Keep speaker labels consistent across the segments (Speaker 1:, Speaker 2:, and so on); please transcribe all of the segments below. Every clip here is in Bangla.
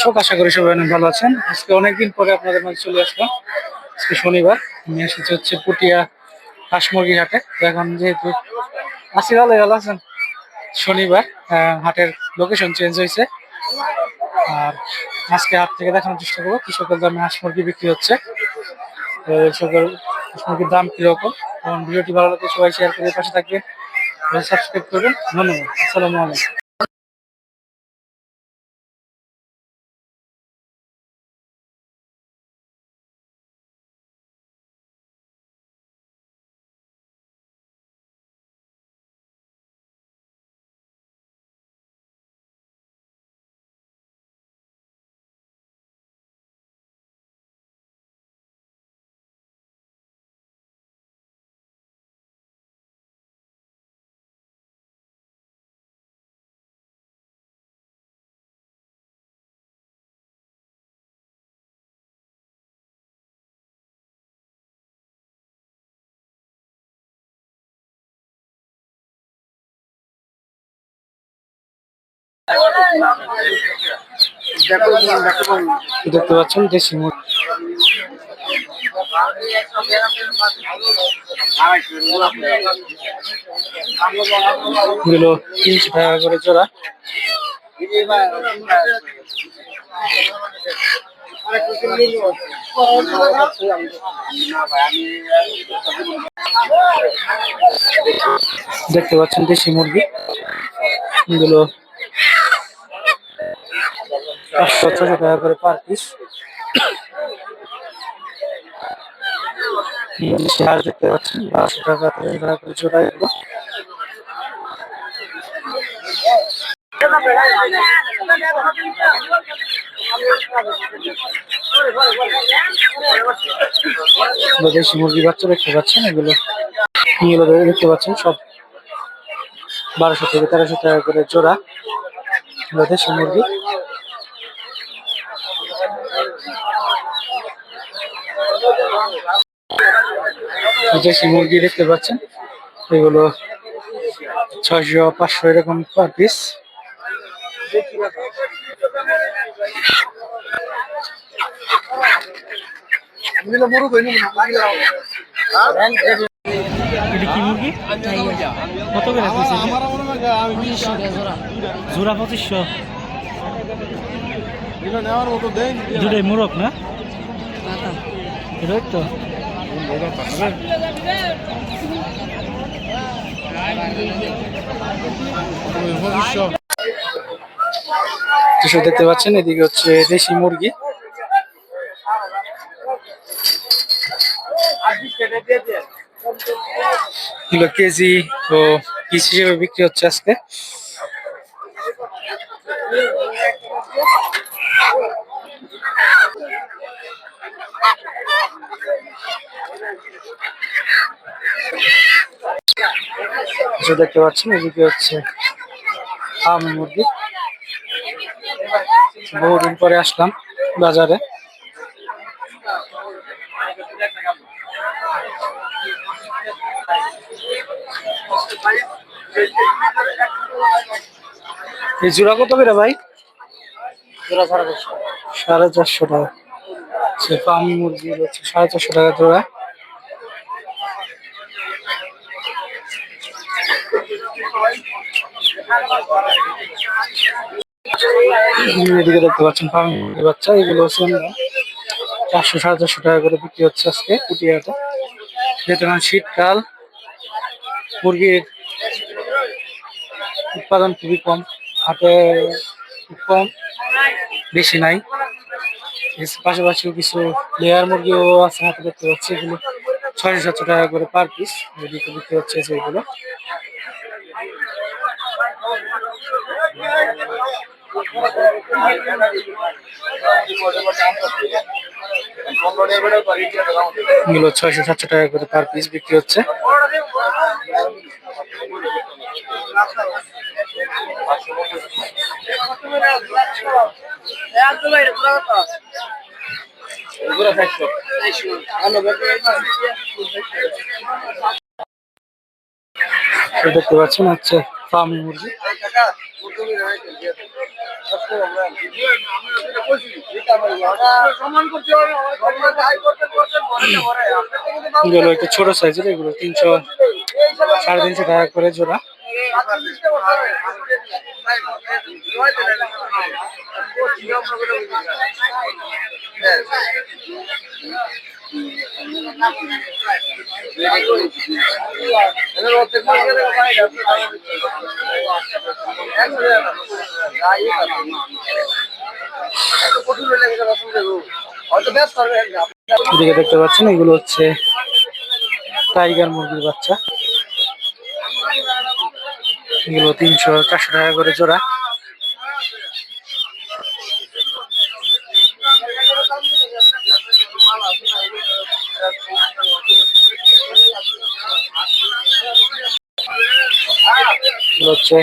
Speaker 1: আশা করি সবাই অনেক ভালো আছেন। আজকে অনেকদিন পরে আপনাদের মাঝে চলে আসলাম। আজকে শনিবার, আমি এসেছি হচ্ছে পুটিয়া হাঁস মুরগি হাটে। তো এখন যেহেতু আসি, ভালো ভালো আছেন। শনিবার হাটের লোকেশন চেঞ্জ হয়েছে। আর আজকে হাট থেকে দেখানোর চেষ্টা করবো কি সকল দামে হাঁস মুরগি বিক্রি হচ্ছে, তো এই সকল হাঁস মুরগির দাম কিরকম। এবং ভিডিওটি ভালো লাগলে সবাই শেয়ার করে পাশে থাকবেন, সাবস্ক্রাইব করবেন। ধন্যবাদ। আসসালামু আলাইকুম। দেখতে পাচ্ছেন দেশি মুরগি গুলো 300 টাকা করে জোড়া। দেখতে পাচ্ছেন দেশি মুরগি গুলো 500-600 টাকা করে পার পিস। আর দেখতে পাচ্ছেন 1200 টাকা করে জোড়া এগুলো। দেশি মুরগি বাচ্চা দেখতে পাচ্ছেন, এগুলো দেখতে পাচ্ছেন সব 1200 থেকে 1300 টাকা করে জোড়া দেশি মুরগি। দেশি মুরগি দেখতে পাচ্ছেন, এগুলো 600-500 এরকম পার পিস। এটা কি মুরগি? কত করে জোড়া? 2500। দুটাই মোরগ না? এটাই তো দেখতে পাচ্ছেন। এদিকে হচ্ছে দেশি মুরগি, কিলো কেজি ও পিস হিসেবে বিক্রি হচ্ছে আজকে। দেখতে পাচ্ছেন এদিকে হচ্ছে ফার্মি মুরগি। বহুদিন পরে আসলাম বাজারে। এই জোড়া কত করে ভাই? জোড়া 450 টাকা। সে ফার্মি মুরগি হচ্ছে 450 টাকা জোড়া। এদিকে দেখতে পাচ্ছেন ফার্মি মুরগি বাচ্চা, এগুলো হচ্ছে 400-450 টাকা করে বিক্রি হচ্ছে আজকে পুটিয়াতে। যেহেতু শীতকাল, মুরগির উৎপাদন খুবই কম, হাটে খুব কম, বেশি নাই। পাশাপাশিও কিছু লেয়ার মুরগিও আছে হাটে দেখতে পাচ্ছি, এগুলো 600-700 টাকা করে পার পিস এদিকে বিক্রি হচ্ছে যেগুলো। এগুলো 600-700 টাকা করে পার পিস বিক্রি হচ্ছে। দেখতে পাচ্ছেন হচ্ছে ফার্মি মুরগি। এগুলো একটু ছোট সাইজের, এগুলো 300 350 টাকা করে জোড়া। এদিকে দেখতে পাচ্ছেন এগুলো হচ্ছে টাইগার মুরগির বাচ্চা। এগুলো 300-400 টাকা করে জোড়া। এগুলো হচ্ছে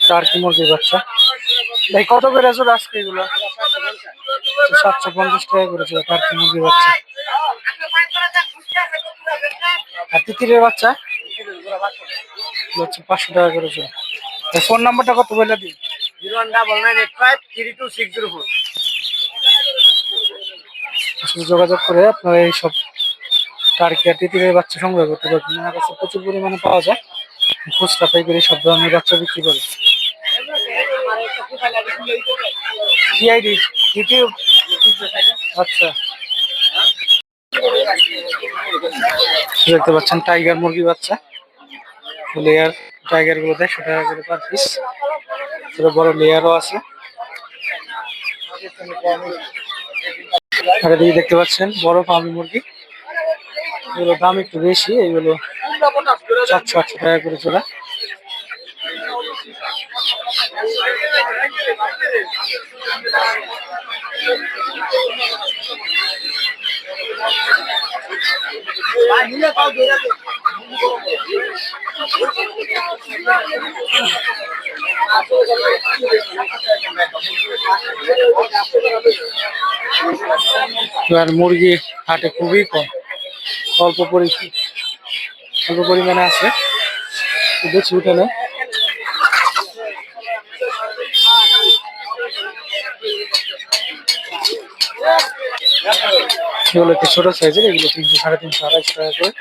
Speaker 1: টার্কি মুরগির বাচ্চা। ভাই কত করে জোড়া আজকে এগুলো? 750 টাকা করে জোড়া টার্কি মুরগির বাচ্চা। আর তিতিরের বাচ্চা হচ্ছে 500 টাকা করে জোড়া। ফোন নাম্বারটা কত বলে দিন? 01985326004। যোগাযোগ করে আপনারা এইসব টার্কি আর তিতিরের বাচ্চা সংগ্রহ করতে পারবেন। আমার কাছে প্রচুর পরিমাণে পাওয়া যায়, খুচরা পাইকারি সব ধরনের বাচ্চা বিক্রি করে। কি আইডি? ইউটিউব? আচ্ছা, দেখতে পাচ্ছেন টাইগার মুরগি বাচ্চা। লেয়ার টাইগার গুলো 150 টাকা করে পার পিস। বড় লেয়ারও আছে। আর এদিকে দেখতে পাচ্ছেন বড় ফার্মি মুরগি, এগুলো দাম একটু বেশি, এগুলো 700-800 টাকা করে জোড়া। আর মুরগি হাটে খুবই কম, অল্প পরিমাণে আছে, বেশি উঠে না। এগুলো একটু ছোট সাইজের, এগুলো 300-350-250 টাকা করে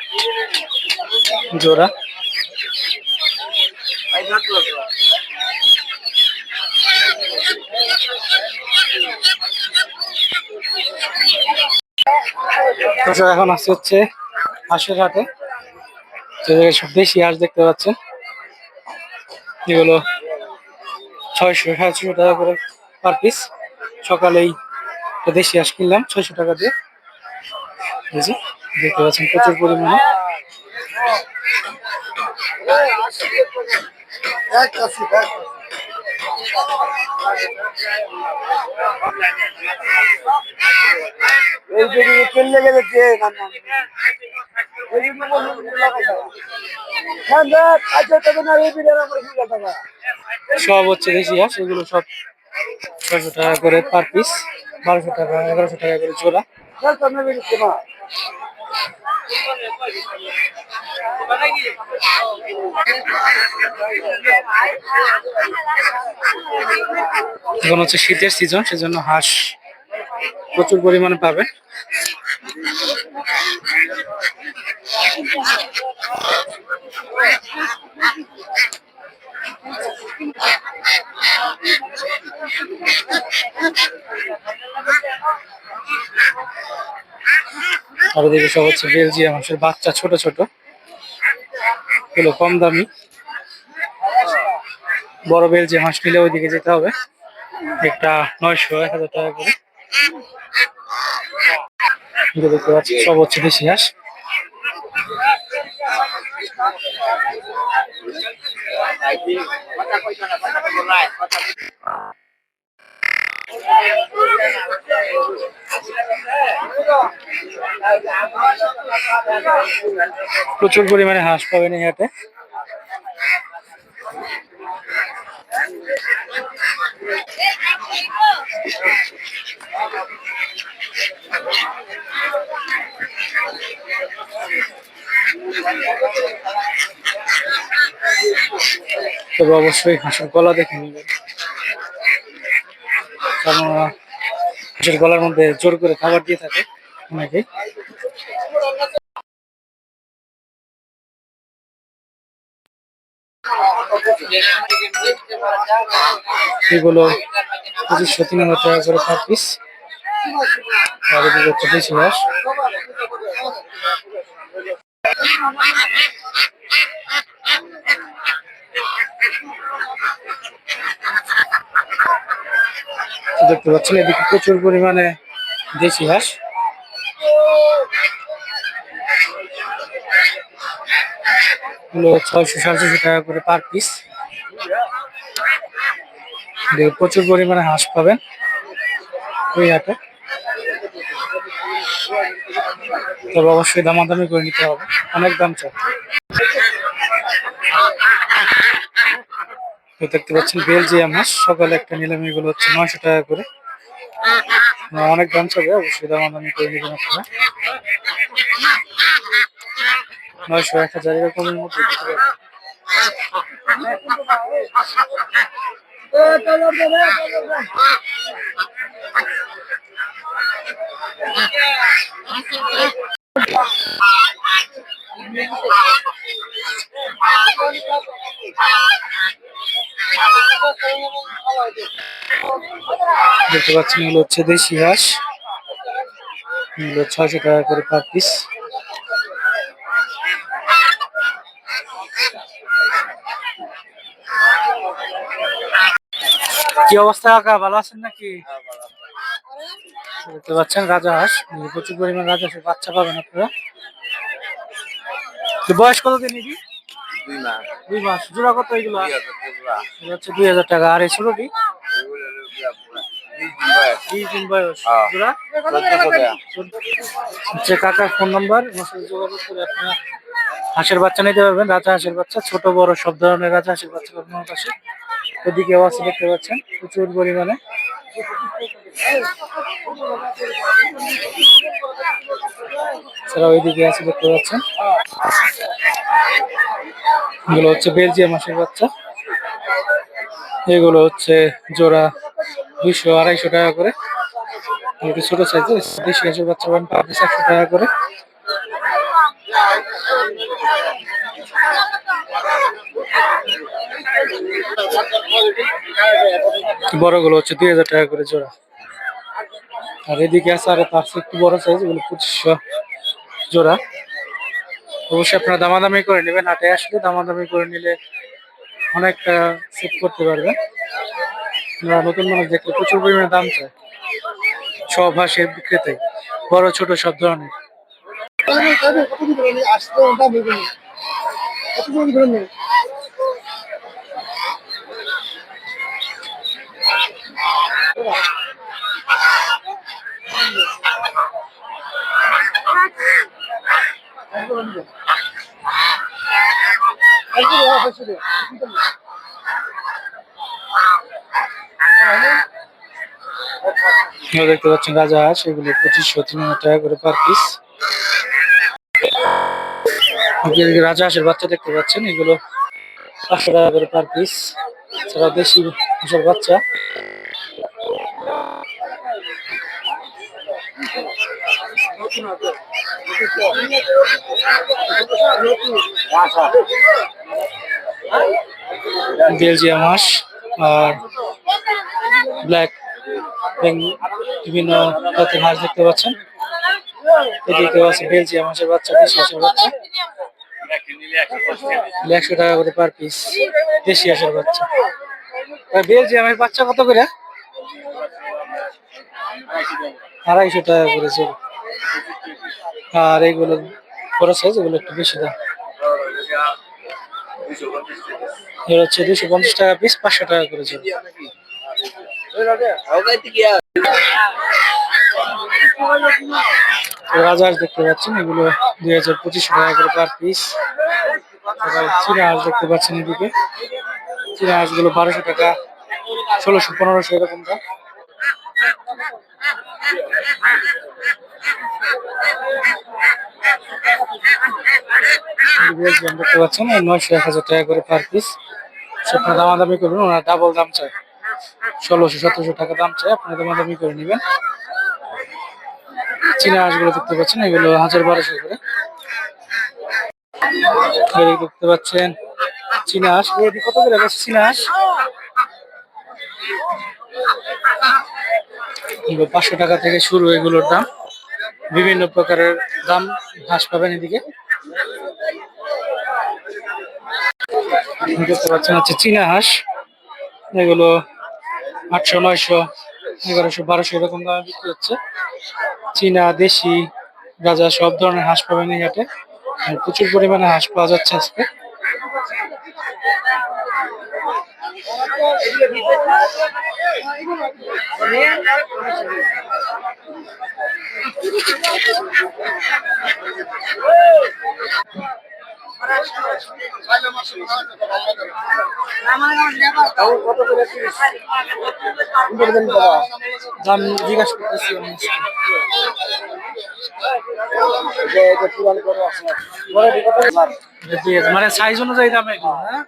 Speaker 1: জোড়া। আচ্ছা, এখন আসছে হচ্ছে হাঁসের হাটে। সব দেশি হাঁস দেখতে পাচ্ছেন, এগুলো 600-700 টাকা করে পার পিস। সকালেই দেশি হাঁস কিনলাম 600 টাকা দিয়ে। দেখতে পাচ্ছেন প্রচুর পরিমাণে। সব হচ্ছে দেশি হাঁস, এগুলো সব 600 টাকা করে পার পিস, 1200 টাকা 1100 টাকা করে জোড়া। এখন হচ্ছে শীতের সিজন, সেজন্য হাঁস প্রচুর পরিমাণে পাবে। আর এদিকে সব হচ্ছে বেলজিয়াম হাঁসের বাচ্চা, ছোট ছোট, এগুলো কম দামি। বড় বেলজিয়াম হাঁস নিলে ওইদিকে যেতে হবে, একটা 900-1000 টাকা করে। দেখতে পাচ্ছি সব হচ্ছে দেশি হাঁস। প্রচুর পরিমাণে হাঁস পাবেন এই হাটে। তবে অবশ্যই হাঁসের গলা দেখে নেবেন, কারণ হাঁসের গলার মধ্যে জোর করে খাবার দিয়ে থাকে অনেকেই। এগুলো 2500-3000 টাকা করে পার পিস। আর এদিকে হচ্ছে দেশি হাঁস, দেখতে পাচ্ছেন এদিকে প্রচুর পরিমাণে দেশি হাঁস। এগুলো 600-650 টাকা করে পার পিস। প্রচুর পরিমাণে হাঁস পাবেন এই হাটে, তবে অবশ্যই দামাদামি করে নিতে হবে, অনেক দাম চাই। দেখতে পাচ্ছেন বেলজিয়াম হাঁস, সকালে একটা নিলাম, এগুলো হচ্ছে 900 টাকা করে। অনেক দাম চাবে, অবশ্যই দামাদামি করে নেবেন আপনারা। 900-1000 এরকমের মধ্যে দিতে পারবেন। দেখতে পাচ্ছেন এগুলো হচ্ছে দেশি হাঁস, এগুলো 600 টাকা করে পার পিস। কি অবস্থা কাকা, ভালো আছেন নাকি? দেখতে পাচ্ছেন রাজা হাঁস, প্রচুর পরিমাণ রাজা হাঁসের বাচ্চা পাবেন আপনারা। বয়স কত দিন? 2 মাস। জোড়া কত এগুলো? হচ্ছে 2000 টাকা। আর এই ছোটটি? 20 দিন বয়স। জোড়া হচ্ছে। কাকার ফোন নাম্বার, যোগাযোগ করে আপনারা হাঁসের বাচ্চা নিতে পারবেন। রাজা হাঁসের বাচ্চা, ছোট বড় সব ধরনের রাজা হাঁসের বাচ্চা আপনার কাছে। ওদিকে আছে দেখতে পাচ্ছেন প্রচুর পরিমাণে। এছাড়া ওইদিকে আছে দেখতে পাচ্ছেন, এগুলো হচ্ছে বেলজিয়াম হাঁসের বাচ্চা। এগুলো হচ্ছে জোড়া 200-250 টাকা করে। ছোট সাইজের দেশি হাঁসের বাচ্চা পাবেন 100 টাকা করে। বড়গুলো হচ্ছে 2000 টাকা করে জোড়া। আর এদিকে আছে আরো তার একটু বড় সাইজ, এগুলো 2500 জোড়া। অবশ্যই আপনারা দামাদামি করে নেবেন, হাটে আসলে দামাদামি করে নিলে অনেকটা সেভ করতে পারবেন। নতুন মানুষ দেখলে প্রচুর পরিমাণে দাম চায় সব হাঁসের বিক্রেতে, বড় ছোট সব ধরনের। দেখতে পাচ্ছেন রাজা হাঁস, এগুলো 2500-3000 টাকা করে পার পিস। রাজা হাঁসের বাচ্চা দেখতে পাচ্ছেন, এগুলো 500 টাকা করে পার পিস। এছাড়া দেশি হাঁসের বাচ্চা, বেলজিয়াম হাঁস আর ব্ল্যাক বিভিন্ন জাতের হাঁস দেখতে পাচ্ছেন। এদিকে আছে বেলজিয়াম হাঁসের বাচ্চা, দেশি হাঁসের বাচ্চা, 100 টাকা করে পার পিস। দেশি হাঁসের বাচ্চা। বেলজিয়ামের বাচ্চা কত করে? 250 টাকা করে জোড়া। আর এইগুলো বড় সাইজ, এগুলো একটু বেশি দাম, এগুলো হচ্ছে 250 টাকা পিস, 500 টাকা করে জোড়া। রাজহাঁস দেখতে পাচ্ছেন, এগুলো 2500 টাকা করে পার পিস। চীনা হাঁস দেখতে পাচ্ছেন, এদিকে চীনা হাঁস গুলো 1200 টাকা, 1600-1500 এরকম দাম। দেখতে পাচ্ছেন 900-1000 টাকা করে পার পিস। আপনার দামাদামি করবেন, ওনার ডাবল দাম চাই, 1600-1700 টাকা দাম চাই, আপনার দামাদামি করে নেবেন। চীনা হাঁসগুলো দেখতে পাচ্ছেন, এগুলো 1200 করে। দেখতে পাচ্ছেন চীনা হাঁস, কত করে গেছে চীনা হাঁস? 500 টাকা থেকে শুরু এগুলোর দাম, বিভিন্ন প্রকারের দাম হাঁস পাবেন এদিকে। দেখতে পাচ্ছেন হচ্ছে চীনা হাঁস, এগুলো 800, 900, 1100, 1200 এরকম দামে বিক্রি হচ্ছে। চীনা, দেশি, গাজা সব ধরনের হাঁস পাবেন এই হাটে। প্রচুর পরিমাণে হাঁস পাওয়া যাচ্ছে আজকে। দাম জিজ্ঞাসা করতেছি মানে সাইজ অনুযায়ী দাম এগুলো, হ্যাঁ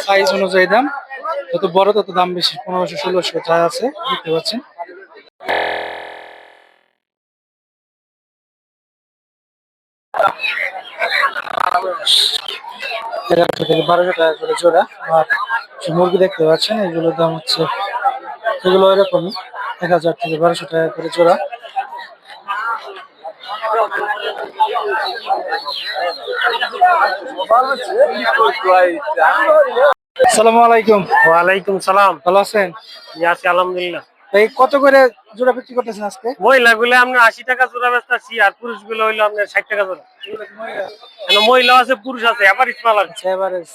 Speaker 1: সাইজ অনুযায়ী দাম, যত বড় তত দাম বেশি, 1500-1600 যা আছে দেখতে পাচ্ছেন। থেকে 1200 টাকা করে জোড়া। আর মুরগি দেখতে পাচ্ছেন, এগুলোর দাম হচ্ছে, এগুলো এরকমই 1000 থেকে 1200 টাকা করে জোড়া। আসসালামু আলাইকুম।
Speaker 2: ওয়ালাইকুম সালাম।
Speaker 1: ভালো আছেন?
Speaker 2: আছি আলহামদুলিল্লাহ।
Speaker 1: এই কত করে জোড়া বিক্রি করতেছেন আজকে?
Speaker 2: মহিলা গুলো আপনার 80 টাকা জোড়া বেচতেছি, আর পুরুষ গুলো হইলো আপনার 60 টাকা জোড়া। মহিলা আছে, পুরুষ আছে, আবার ইসমাল আছে।
Speaker 1: এভারেজ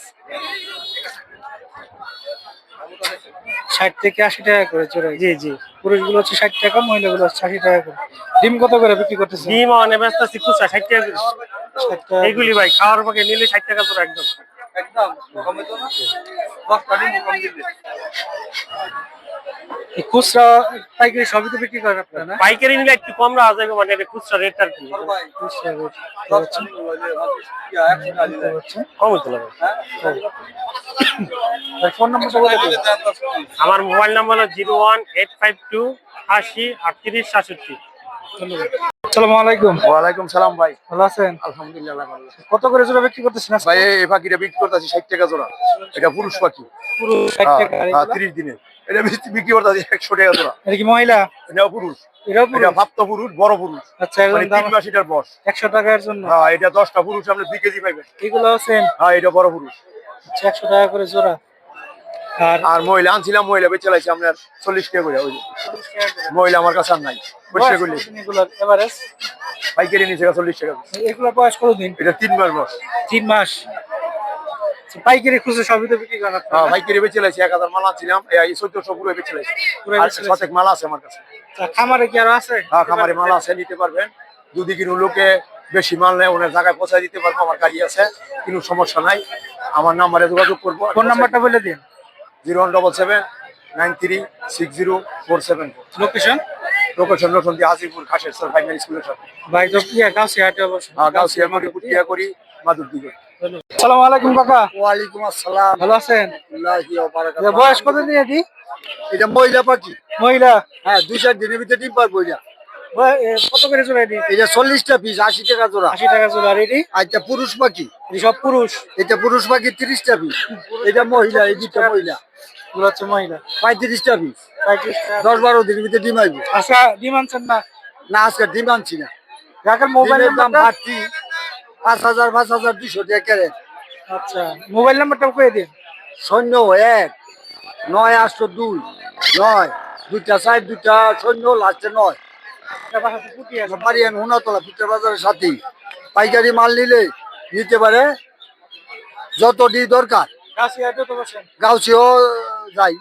Speaker 1: 60 থেকে 80 টাকা করে জোড়া।
Speaker 2: জি জি।
Speaker 1: পুরুষগুলো হচ্ছে 60 টাকা, মহিলাগুলো হচ্ছে 80 টাকা করে। ডিম কত করে বিক্রি করতেছেন?
Speaker 2: ডিম মানে বেচতেছি খুচরা 60 টাকা করে।
Speaker 1: 60 টাকা
Speaker 2: এইগুলি ভাই খাওয়ার পক্ষে নিলে 60 টাকা জোড়া একদম।
Speaker 3: একদম কমে তো না, 10 টাকা কম দিলে।
Speaker 1: খুচরা পাইকারি সবই তো বিক্রি করেন আপনারা না?
Speaker 2: পাইকারি নিলে একটু কম রাখা যাবে, মানে এটা খুচরা রেট আর কি।
Speaker 1: খুচরা রেট
Speaker 3: 10 টাকা হইলে 100 টাকা দিলে
Speaker 2: কম হইতে লাগবে।
Speaker 1: ফোন নাম্বারটা বলে দিন।
Speaker 2: আমার মোবাইল নাম্বার হলো 01852803867।
Speaker 1: ধন্যবাদ। আসসালামু আলাইকুম।
Speaker 3: ওয়ালাইকুম সালাম ভাই,
Speaker 1: ভালো আছেন?
Speaker 3: আলহামদুলিল্লাহ ভালো।
Speaker 1: কত করে জোড়া বিক্রি করতেছেন আজকে?
Speaker 3: ভাই এই পাখিটা বিক্রি করতেছি 60 টাকা জোড়া। এটা পুরুষ পাখি,
Speaker 1: পুরো 60 টাকা। আর এগুলা?
Speaker 3: 30 দিনে এটা বিক্রি করতেছি 100 টাকা জোড়া।
Speaker 1: এটা কি মহিলা?
Speaker 3: এটাও পুরুষ,
Speaker 1: এটাও পুরো?
Speaker 3: এটা ভাপ্ত পুরুষ, বড় পুরুষ।
Speaker 1: আচ্ছা, এর
Speaker 3: মানে
Speaker 1: দাম
Speaker 3: 3 মাস এটার বয়স।
Speaker 1: 100 টাকার জন্য।
Speaker 3: হ্যাঁ, এটা 10টা পুরুষ আপনি 2 কেজি পাইবেন।
Speaker 1: এগুলো সেম?
Speaker 3: হ্যাঁ, এটা বড় পুরুষ।
Speaker 1: আচ্ছা, 100 টাকা করে জোড়া।
Speaker 3: আর মহিলা আনছিলাম, মহিলা বেচে লাইছি আপনার 40 টাকা করে। ওই যে মহিলা আমার কাছে আর নাই, পরিষ্কার করলে
Speaker 1: এগুলোর এভারেজ
Speaker 3: পাইকারি নিচে 40 টাকা।
Speaker 1: এগুলোর বয়স কতদিন?
Speaker 3: এটা 3 মাস বয়স।
Speaker 1: 3 মাস। আচ্ছা, পাইকারি খুচরা সবই তো বিক্রি করেন আপনারা?
Speaker 3: হ্যাঁ, পাইকারি বেচে লাইছি। 1000 মাল আনছিলাম, এই 1400 পুরো বেচে লাইছি।
Speaker 1: পুরো
Speaker 3: আর
Speaker 1: বেচে লাইছেন?
Speaker 3: সাথে মাল আছে আমার কাছে।
Speaker 1: আচ্ছা, খামারে কি আর আছে?
Speaker 3: হ্যাঁ, খামারে মাল আছে, নিতে পারবেন। যদি কিনো লোকে বেশি মাল নেয়, ওনার জায়গায় পৌঁছায় দিতে পারবো, আমার গাড়ি আছে, কোনো সমস্যা নাই। আমার নাম্বারে যোগাযোগ করবো।
Speaker 1: ফোন নাম্বারটা বলে দিন।
Speaker 3: 01779360474।
Speaker 1: লোকেশন?
Speaker 3: লোকেশন নতুন হাজিপুর, খাসের স্যার প্রাইমারি স্কুলের সাথে।
Speaker 1: ভাই তো কি গাউসিয়া হাটে অবশ্য।
Speaker 3: গাউসিয়া করি, পুটিয়া করি, মাদুর দিকে।
Speaker 1: আসসালামু আলাইকুম কাকা।
Speaker 3: ওয়ালাইকুম আসসালাম।
Speaker 1: ভালো আছেন?
Speaker 3: আল্লাহি ওয়া বারাকাতুহু।
Speaker 1: বয়স কত দিন এটি?
Speaker 3: এটা মহিলা পাখি।
Speaker 1: মহিলা?
Speaker 3: হ্যাঁ, 2-4 দিনের ভিতরে ডিম পারবো। এটা
Speaker 1: কত করে জোড়া এটি?
Speaker 3: এটা 40টা পিস, 80 টাকা জোড়া।
Speaker 1: 80 টাকা জোড়া। আর এটি?
Speaker 3: এটা পুরুষ পাখি।
Speaker 1: এটি সব পুরুষ?
Speaker 3: এটা পুরুষ পাখি 30টা পিস। এটা মহিলা, এই দুটো মহিলা।
Speaker 1: এগুলো হচ্ছে মহিলা।
Speaker 3: 35টা পিস।
Speaker 1: 35 টাকা।
Speaker 3: 10-12 দিনের ভিতরে ডিম আইবো।
Speaker 1: আচ্ছা, ডিম আনছেন না?
Speaker 3: না, আজকে ডিম আনছি না।
Speaker 1: কাকার মোবাইল
Speaker 3: ডিমের দাম
Speaker 1: নাম্বারটা?
Speaker 3: বাড়তি, 5200 টাকা কেরেন।
Speaker 1: আচ্ছা, মোবাইল নাম্বারটা কয়ে দিন।
Speaker 3: 01-9809-2-4-2 লাস্টে 9। বাড়ি আমি হুনাতলা পিঠার বাজারের সাথেই। পাইকারি মাল নিলে নিতে পারে, যতটি দরকার।
Speaker 1: গাউসিয়া হাটে তো বসেন?
Speaker 3: গাউসিও যাই।